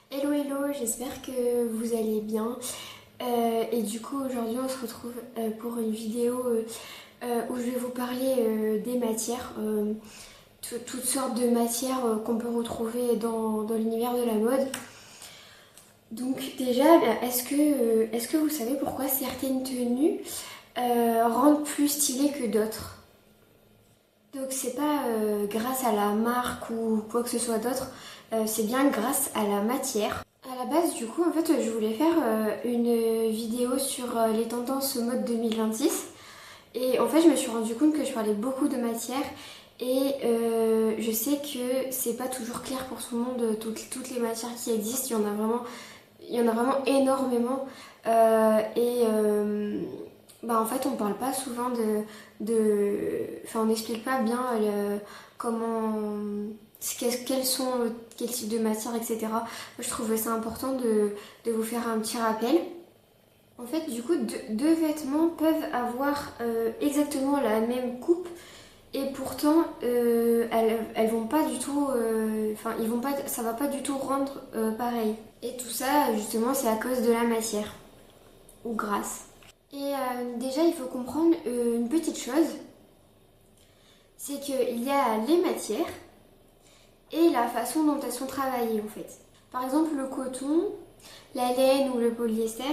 Hello hello, j'espère que vous allez bien. Et du coup aujourd'hui on se retrouve pour une vidéo où je vais vous parler des matières, toutes sortes de matières qu'on peut retrouver dans l'univers de la mode. Donc déjà, est-ce que vous savez pourquoi certaines tenues rendent plus stylées que d'autres? Donc c'est pas grâce à la marque ou quoi que ce soit d'autre, c'est bien grâce à la matière. À la base, du coup, en fait, je voulais faire une vidéo sur les tendances mode 2026. Et en fait, je me suis rendu compte que je parlais beaucoup de matière. Et je sais que c'est pas toujours clair pour tout le monde, toutes les matières qui existent. Il y en a vraiment énormément. Bah, en fait, on parle pas souvent Enfin, on n'explique pas bien comment quel type de matière, etc. Moi, je trouvais ça important de vous faire un petit rappel. En fait, du coup, deux vêtements peuvent avoir exactement la même coupe et pourtant elles vont pas du tout, enfin, ça va pas du tout rendre pareil. Et tout ça, justement, c'est à cause de la matière ou grâce. Et déjà, il faut comprendre une petite chose, c'est qu'il y a les matières et la façon dont elles sont travaillées en fait. Par exemple, le coton, la laine ou le polyester,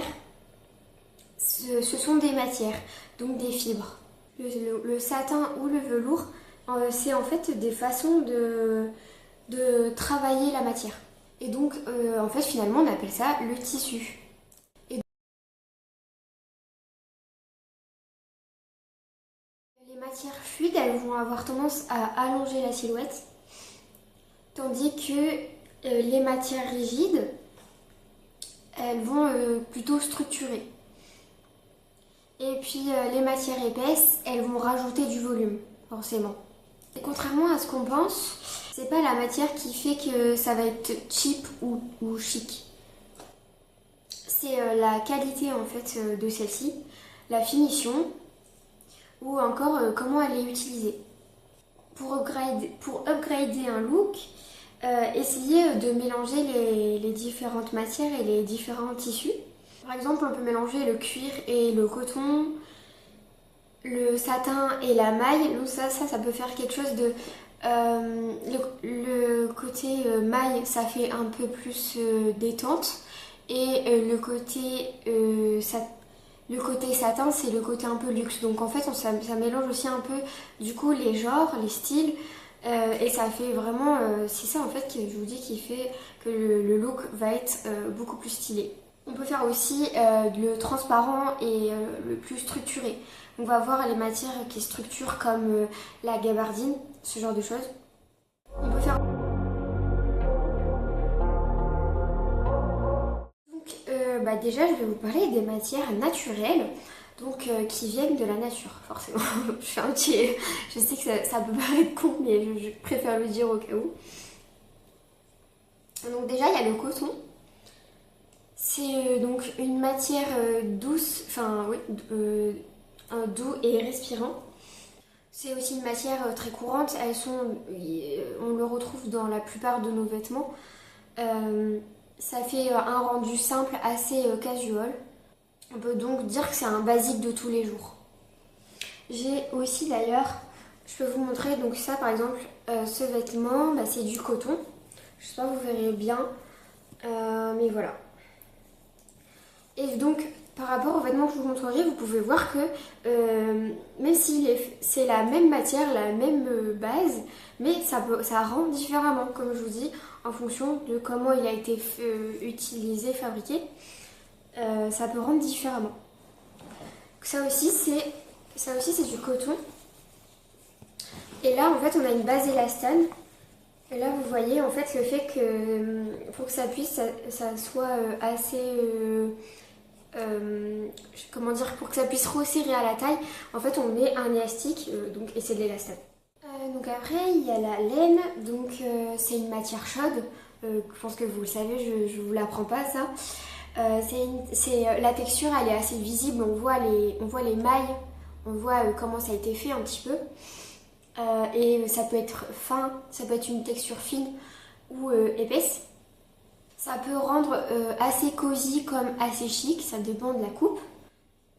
ce sont des matières, donc des fibres. Le satin ou le velours, c'est en fait des façons de travailler la matière. Et donc, en fait, finalement, on appelle ça le tissu. Et les matières fluides, elles vont avoir tendance à allonger la silhouette, tandis que les matières rigides, elles vont plutôt structurer. Et puis les matières épaisses, elles vont rajouter du volume, forcément. Et contrairement à ce qu'on pense, c'est pas la matière qui fait que ça va être cheap ou chic. C'est la qualité en fait de celle-ci, la finition ou encore comment elle est utilisée. Pour upgrader un look, essayez de mélanger les différentes matières et les différents tissus. Par exemple, on peut mélanger le cuir et le coton, le satin et la maille. Donc ça peut faire quelque chose de... le côté maille, ça fait un peu plus détente. Et le côté satin, c'est le côté un peu luxe. Donc en fait, ça mélange aussi un peu du coup les genres, les styles. Et ça fait vraiment... c'est ça en fait que je vous dis qui fait que le look va être beaucoup plus stylé. On peut faire aussi le transparent et le plus structuré. On va voir les matières qui structurent comme la gabardine, ce genre de choses. On peut faire... Donc bah déjà, je vais vous parler des matières naturelles, donc qui viennent de la nature, forcément. Je fais un petit... Je sais que ça peut paraître con, mais je préfère le dire au cas où. Donc déjà, il y a le coton. C'est donc une matière douce, enfin oui, doux et respirant. C'est aussi une matière très courante. On le retrouve dans la plupart de nos vêtements. Ça fait un rendu simple, assez casual. On peut donc dire que c'est un basique de tous les jours. J'ai aussi d'ailleurs, je peux vous montrer donc ça par exemple, ce vêtement, bah, c'est du coton. Je sais pas, vous verrez bien, mais voilà. Et donc, par rapport aux vêtements que je vous montrerai, vous pouvez voir que même si c'est la même matière, la même base, mais ça rend différemment, comme je vous dis, en fonction de comment il a été utilisé, fabriqué, ça peut rendre différemment. Ça aussi, c'est du coton. Et là, en fait, on a une base élastane. Et là, vous voyez, en fait, le fait que pour que ça puisse, ça soit assez... comment dire, pour que ça puisse resserrer à la taille, en fait on met un élastique, donc, et c'est de l'élastane. Donc après il y a la laine, donc c'est une matière chaude, je pense que vous le savez, je vous l'apprends pas ça. La texture elle est assez visible, on voit les mailles, on voit comment ça a été fait un petit peu. Et ça peut être fin, ça peut être une texture fine ou épaisse. Ça peut rendre assez cosy comme assez chic, ça dépend de la coupe.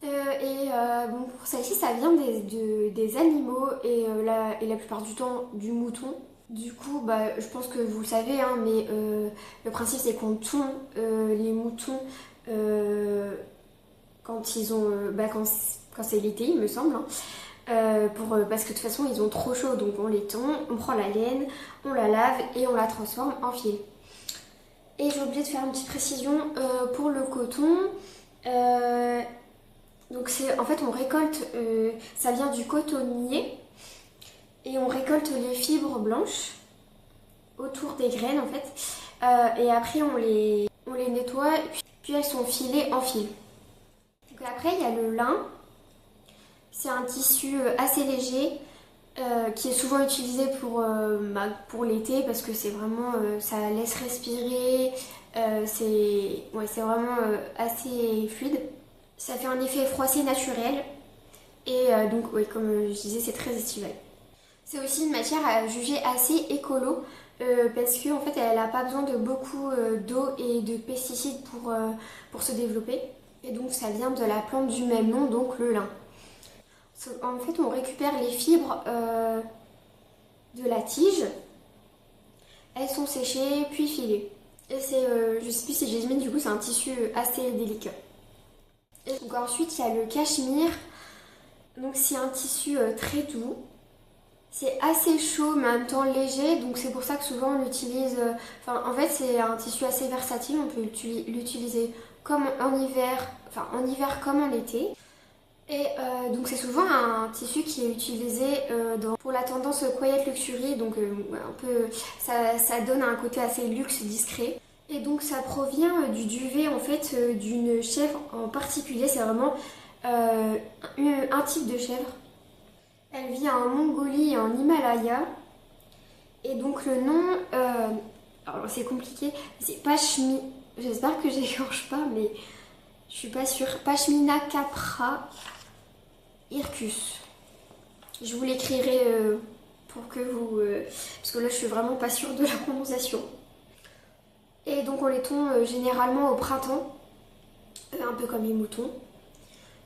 Bon, pour celle-ci, ça vient des animaux et la plupart du temps du mouton. Du coup, bah, je pense que vous le savez, hein, mais le principe c'est qu'on tond les moutons quand ils ont, quand c'est l'été, il me semble, hein, parce que de toute façon ils ont trop chaud, donc on les tond, on prend la laine, on la lave et on la transforme en fil. Et j'ai oublié de faire une petite précision pour le coton. Donc en fait on récolte, ça vient du cotonnier et on récolte les fibres blanches autour des graines en fait. Et après on les nettoie puis elles sont filées en fil. Donc après il y a le lin. C'est un tissu assez léger qui est souvent utilisé pour l'été parce que c'est vraiment ça laisse respirer, c'est vraiment assez fluide. Ça fait un effet froissé naturel et donc ouais, comme je disais c'est très estival. C'est aussi une matière à juger assez écolo parce qu'en fait elle n'a pas besoin de beaucoup d'eau et de pesticides pour se développer et donc ça vient de la plante du même nom, donc le lin. En fait, on récupère les fibres de la tige. Elles sont séchées puis filées. Et je sais plus si j'ai dit, du coup, c'est un tissu assez délicat. Et donc ensuite, il y a le cachemire. Donc c'est un tissu très doux. C'est assez chaud mais en même temps léger. Donc c'est pour ça que souvent on l'utilise. En fait, c'est un tissu assez versatile. On peut l'utiliser comme en hiver, en hiver comme en été. Et donc c'est souvent un tissu qui est utilisé pour la tendance quiet luxury, donc ça donne un côté assez luxe discret. Et donc ça provient du duvet en fait d'une chèvre en particulier, c'est vraiment un type de chèvre. Elle vit en Mongolie et en Himalaya. Et donc le nom, alors c'est compliqué, c'est Pashmi, j'espère que j'écorche pas mais je suis pas sûre, Pashmina capra Hircus. Je vous l'écrirai pour que vous... parce que là je suis vraiment pas sûre de la prononciation. Et donc on les tond généralement au printemps, un peu comme les moutons.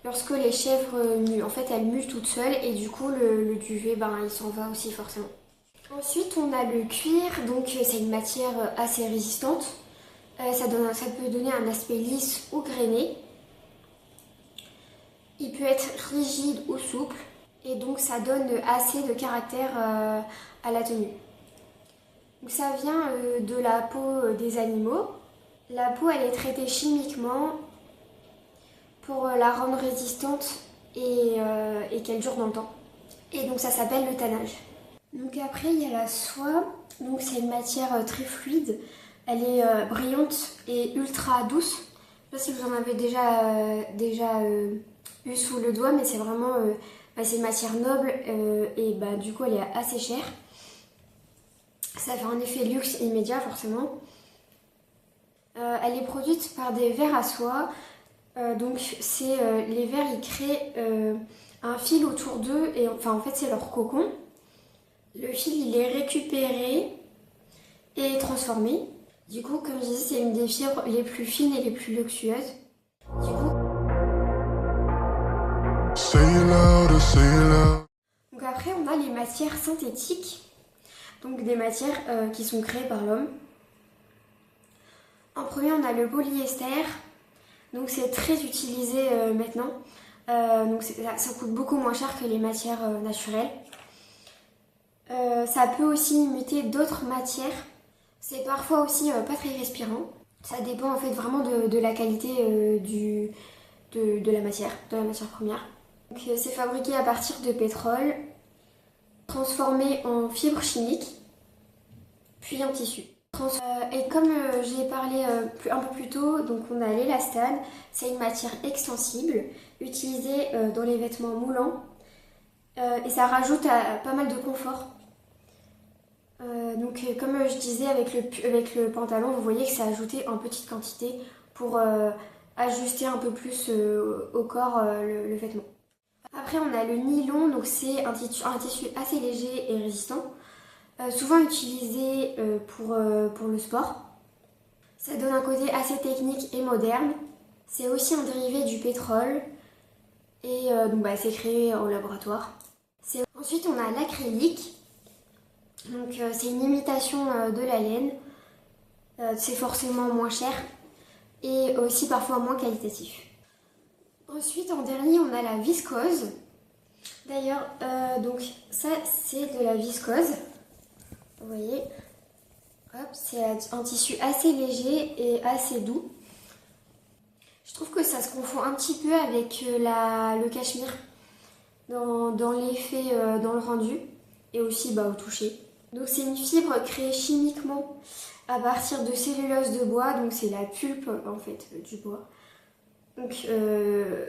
Lorsque les chèvres muent, en fait elles muent toutes seules et du coup le duvet il s'en va aussi forcément. Ensuite on a le cuir, donc c'est une matière assez résistante. Ça peut donner un aspect lisse ou grainé. Il peut être rigide ou souple et donc ça donne assez de caractère à la tenue. Donc ça vient de la peau des animaux. La peau elle est traitée chimiquement pour la rendre résistante et qu'elle dure dans le temps. Et donc ça s'appelle le tannage. Donc après il y a la soie. Donc c'est une matière très fluide. Elle est brillante et ultra douce. Je ne sais pas si vous en avez déjà eu sous le doigt, mais c'est vraiment c'est une matière noble et du coup elle est assez chère. Ça fait un effet luxe immédiat forcément. Elle est produite par des vers à soie. Donc les vers ils créent un fil autour d'eux et en fait c'est leur cocon. Le fil il est récupéré et transformé. Du coup comme je disais c'est une des fibres les plus fines et les plus luxueuses. Du coup donc après on a les matières synthétiques, donc des matières qui sont créées par l'homme. En premier on a le polyester, donc c'est très utilisé maintenant, donc ça coûte beaucoup moins cher que les matières naturelles. Ça peut aussi imiter d'autres matières, c'est parfois aussi pas très respirant, ça dépend en fait vraiment de la qualité de la matière première. Donc, c'est fabriqué à partir de pétrole, transformé en fibres chimiques, puis en tissu. Et comme j'ai parlé un peu plus tôt, donc on a l'élastane, c'est une matière extensible utilisée dans les vêtements moulants et ça rajoute pas mal de confort. Donc comme je disais avec le pantalon, vous voyez que c'est ajouté en petite quantité pour ajuster un peu plus au corps le vêtement. Après on a le nylon, donc c'est un tissu assez léger et résistant, souvent utilisé pour le sport. Ça donne un côté assez technique et moderne. C'est aussi un dérivé du pétrole et donc c'est créé en laboratoire. Ensuite on a l'acrylique. Donc c'est une imitation de la laine. C'est forcément moins cher et aussi parfois moins qualitatif. Ensuite en dernier on a la viscose. D'ailleurs donc ça c'est de la viscose. Vous voyez, hop, c'est un tissu assez léger et assez doux. Je trouve que ça se confond un petit peu avec le cachemire dans l'effet, dans le rendu et aussi au toucher. Donc c'est une fibre créée chimiquement à partir de cellulose de bois, donc c'est la pulpe en fait du bois. Donc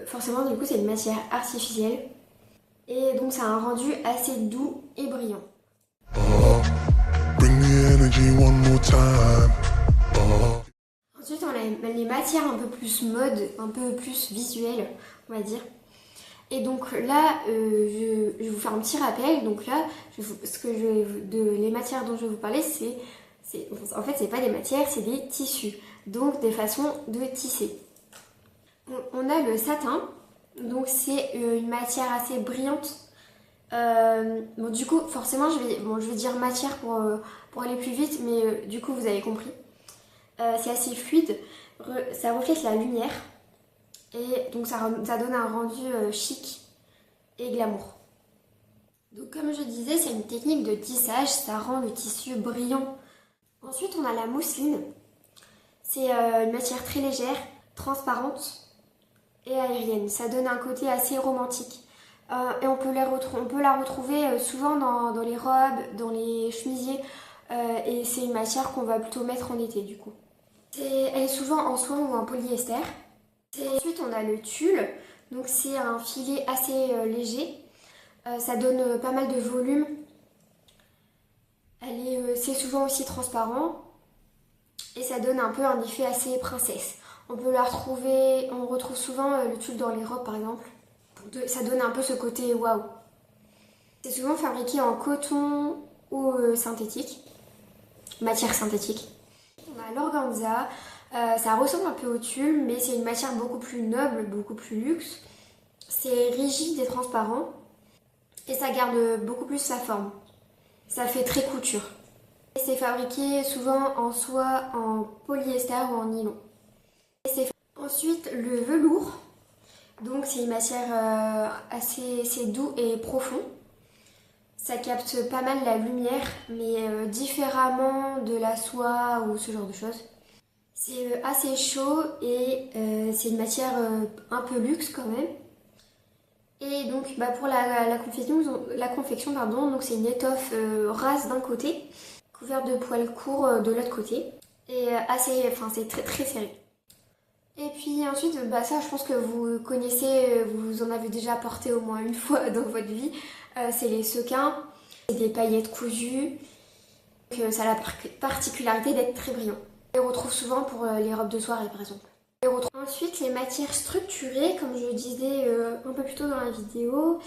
forcément du coup c'est une matière artificielle et donc ça a un rendu assez doux et brillant. Ensuite on a les matières un peu plus mode, un peu plus visuelles on va dire. Et donc là, je vais vous faire un petit rappel. Donc là, les matières dont je vais vous parler, en fait, c'est pas des matières, c'est des tissus. Donc des façons de tisser. On a le satin. Donc c'est une matière assez brillante. Du coup, forcément, je vais dire matière pour aller plus vite, mais du coup, vous avez compris. C'est assez fluide. Ça reflète la lumière. Et donc ça donne un rendu chic et glamour. Donc comme je disais, c'est une technique de tissage, ça rend le tissu brillant. Ensuite on a la mousseline. C'est une matière très légère, transparente et aérienne. Ça donne un côté assez romantique. Et on peut la retrouver souvent dans les robes, dans les chemisiers. Et c'est une matière qu'on va plutôt mettre en été du coup. Elle est souvent en soie ou en polyester. Ensuite on a le tulle, donc c'est un filet assez léger, ça donne pas mal de volume, c'est souvent aussi transparent et ça donne un peu un effet assez princesse. On retrouve souvent le tulle dans les robes par exemple, ça donne un peu ce côté waouh. C'est souvent fabriqué en coton ou synthétique, matière synthétique. On a l'organza. Ça ressemble un peu au tulle, mais c'est une matière beaucoup plus noble, beaucoup plus luxe. C'est rigide et transparent, et ça garde beaucoup plus sa forme. Ça fait très couture. C'est fabriqué souvent en soie, en polyester ou en nylon. Ensuite, le velours. Donc c'est une matière assez doux et profond. Ça capte pas mal la lumière, mais différemment de la soie ou ce genre de choses. C'est assez chaud et c'est une matière un peu luxe quand même. Et donc pour la confection, donc c'est une étoffe rase d'un côté, couverte de poils courts de l'autre côté. Et c'est très très serré. Et puis ensuite, ça je pense que vous connaissez, vous en avez déjà porté au moins une fois dans votre vie. C'est les sequins, c'est des paillettes cousues. Donc, ça a la particularité d'être très brillant. On les retrouve souvent pour les robes de soirée par exemple. Ensuite les matières structurées, comme je disais un peu plus tôt dans la vidéo,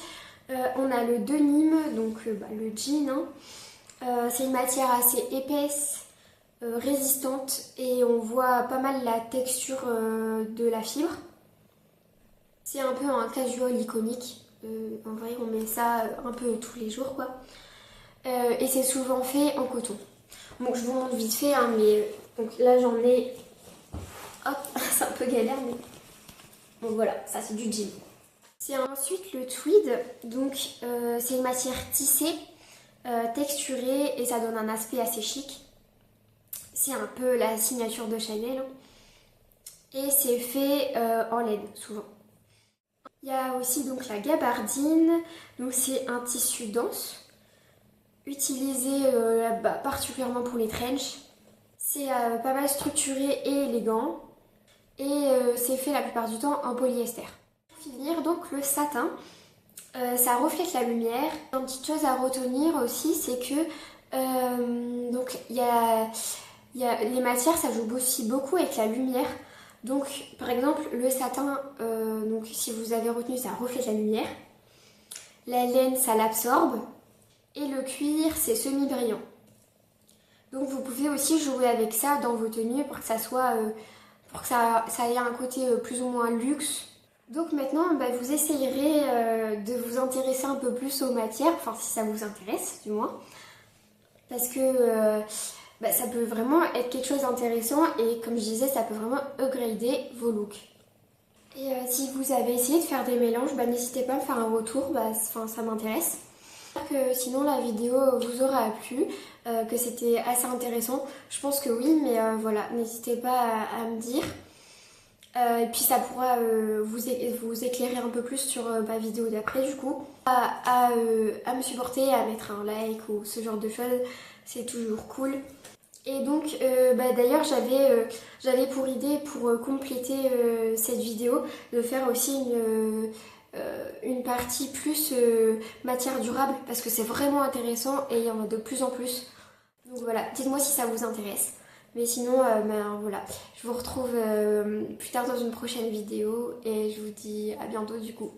on a le denim, donc le jean. C'est une matière assez épaisse, résistante et on voit pas mal la texture de la fibre. C'est un peu un casual iconique, en vrai on met ça un peu tous les jours quoi. Et c'est souvent fait en coton. Donc je vous montre vite fait, mais donc là j'en ai, hop, c'est un peu galère mais bon voilà, ça c'est du jean. C'est ensuite le tweed, donc c'est une matière tissée, texturée et ça donne un aspect assez chic. C'est un peu la signature de Chanel et c'est fait en laine souvent. Il y a aussi donc la gabardine, donc c'est un tissu dense utilisé particulièrement pour les trenches. C'est pas mal structuré et élégant et c'est fait la plupart du temps en polyester. Pour finir, donc le satin, ça reflète la lumière. Une petite chose à retenir aussi, c'est que donc les matières, ça joue aussi beaucoup avec la lumière. Donc par exemple le satin, donc si vous avez retenu, ça reflète la lumière. La laine, ça l'absorbe. Et le cuir, c'est semi-brillant. Donc vous pouvez aussi jouer avec ça dans vos tenues pour que ça soit, pour que ça ait un côté plus ou moins luxe. Donc maintenant, vous essayerez de vous intéresser un peu plus aux matières, enfin si ça vous intéresse du moins, parce que ça peut vraiment être quelque chose d'intéressant et comme je disais, ça peut vraiment upgrader vos looks. Et si vous avez essayé de faire des mélanges, n'hésitez pas à me faire un retour, ça m'intéresse. Sinon la vidéo vous aura plu, que c'était assez intéressant. Je pense que oui, mais voilà, n'hésitez pas à me dire. Et puis ça pourra vous éclairer un peu plus sur ma vidéo d'après du coup. À me supporter, à mettre un like ou ce genre de choses, c'est toujours cool. Et donc d'ailleurs j'avais pour idée pour compléter cette vidéo de faire aussi une partie plus matière durable parce que c'est vraiment intéressant et il y en a de plus en plus. Donc voilà, dites-moi si ça vous intéresse. Mais sinon, voilà, je vous retrouve plus tard dans une prochaine vidéo et je vous dis à bientôt du coup.